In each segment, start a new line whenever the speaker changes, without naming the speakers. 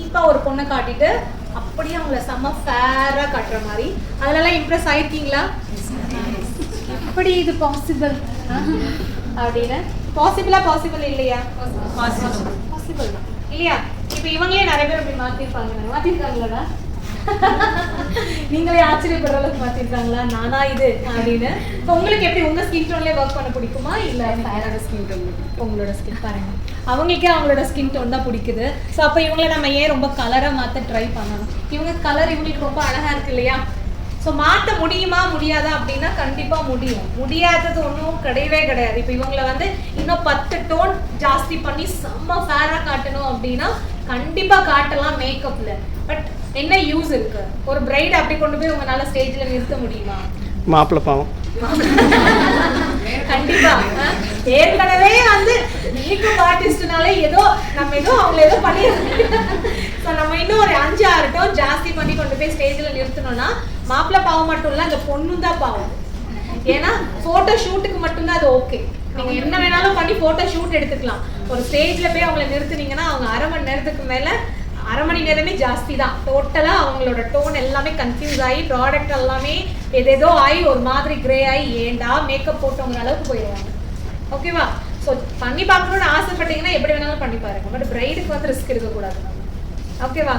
டீப்பா ஒரு பொண்ணை காட்டிட்டு அப்படியே அவங்கள செம்ம ஃபேரா காட்டுற மாதிரி அதெல்லாம் இம்ப்ரெஸ் ஆயிருக்கீங்களா? எப்படி இது பாசிபிள் அப்படின்னு பாசிபிள் இல்லையா? பாசிபிள் தான் இல்லையா? இப்ப இவங்களே நிறைய பேர் அப்படி மாத்திருக்காங்களா? நீங்களே ஆச்சரியப்படுற அளவுக்கு மாத்திருக்காங்களா நானா இது அப்படின்னு? இப்போ உங்களுக்கு எப்படி உங்க ஸ்கின் டோன்லயே ஒர்க் பண்ண பிடிக்குமா இல்ல ஸ்கின் டோன்? உங்களோட ஸ்கின் பாருங்க, அவங்களுக்கே அவங்களோட ஸ்கின் டோன் தான் பிடிக்குது. ஸோ அப்போ இவங்களை நம்ம ஏன் ரொம்ப கலரா மாத்த ட்ரை பண்ணணும்? இவங்க கலர் இவங்களுக்கு ரொம்ப அழகா இருக்கு இல்லையா? ஸோ மாற்ற முடியுமா முடியாதா அப்படின்னா கண்டிப்பா முடியும். முடியாதது ஒன்றும் கிடையவே கிடையாது. இப்போ இவங்களை வந்து இன்னும் 10 டோன் ஜாஸ்தி பண்ணி செம்ம ஃபேரா காட்டணும் அப்படின்னா கண்டிப்பா காட்டலாம் மேக்கப்ல. பட் என்ன யூஸ் இருக்கு? ஒரு பிரைட் அப்படி கொண்டு போய் உங்களால ஸ்டேஜ்ல நிறுத்த முடியுமா?
மாப்பிள்ள பாவம்
கண்டிப்பா. ஏற்கனவே வந்து மேக்கப் ஆர்டிஸ்ட்னாலே ஏதோ அவங்களை ஏதோ பண்ணிடுறாங்க. ஸோ நம்ம இன்னும் ஒரு 5-6 டோன் ஜாஸ்தி பண்ணி கொண்டு போய் ஸ்டேஜ்ல நிறுத்தணும்னா மாப்பிள்ள பாவம் மட்டும் இல்ல, அந்த பொண்ணு தான் பாவம். ஏன்னா போட்டோ ஷூட்டுக்கு மட்டும்தான் அது ஓகே. நீங்க என்ன வேணாலும் பண்ணி போட்டோ ஷூட் எடுத்துக்கலாம். ஒரு ஸ்டேஜ்ல போய் அவங்களை நிறுத்துனீங்கன்னா அவங்க அரை மணி நேரமே ஜாஸ்தி தான். டோட்டலா அவங்களோட டோன் எல்லாமே கன்ஃபியூஸ் ஆகி ப்ராடக்ட் எல்லாமே ஏதேதோ ஆகி ஒரு மாதிரி கிரே ஆகி ஏண்டா மேக்கப் போட்டோங்கிற அளவுக்கு போயிடுவாங்க. ஓகேவா? ஸோ பண்ணி பார்க்கணும்னு ஆசைப்பட்டீங்கன்னா எப்படி வேணாலும் பண்ணி பாருங்க. பட் பிரைடுக்கு வந்து ரிஸ்க் எடுக்கக்கூடாது. ஓகேவா?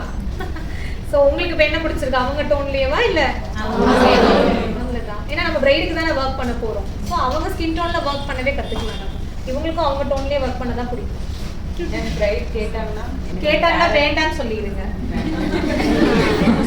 ஸோ உங்களுக்கு இப்போ என்ன பிடிச்சிருக்கு? அவங்க டோன்லேயேவா இல்லை அவங்களுக்கா? ஏன்னா நம்ம பிரைடுக்கு தானே ஒர்க் பண்ண போகிறோம். ஸோ அவங்க ஸ்கின் டோனில் ஒர்க் பண்ணவே கற்றுக்கலாம். நம்ம இவங்களுக்கும் அவங்க டோன்லேயே ஒர்க் பண்ண தான் பிடிக்கும். கேட்டாங்கன்னா வேண்டான்னு சொல்லிடுங்க.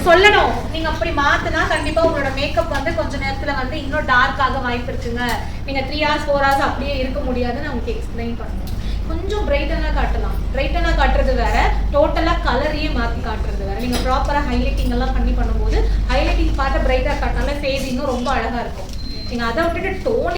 சொல்லணும். நீங்க அப்படி மாத்தினா கண்டிப்பா உங்களோட மேக்கப் வந்து கொஞ்ச நேரத்துல வந்து இன்னும் டார்க் ஆக வாய்ப்பு இருக்குங்க. நீங்க 3 hours 4 hours அப்படியே இருக்க முடியாதுன்னு உங்களுக்கு எக்ஸ்பிளைன் பண்ணணும். கொஞ்சம் பிரைட்டனா காட்டலாம். பிரைட்டனா காட்டுறது வேற, டோட்டலா கலரையே மாத்தி காட்டுறது வேற. நீங்க ப்ராப்பரா ஹைலைட்டிங் எல்லாம் பண்ணும்போது ஹைலைட்டிங் பார்த்த பிரைட்டா காட்டினால ஃபேஸ் இன்னும் ரொம்ப அழகா இருக்கும். நீங்க அதை விட்டுட்டு டோன்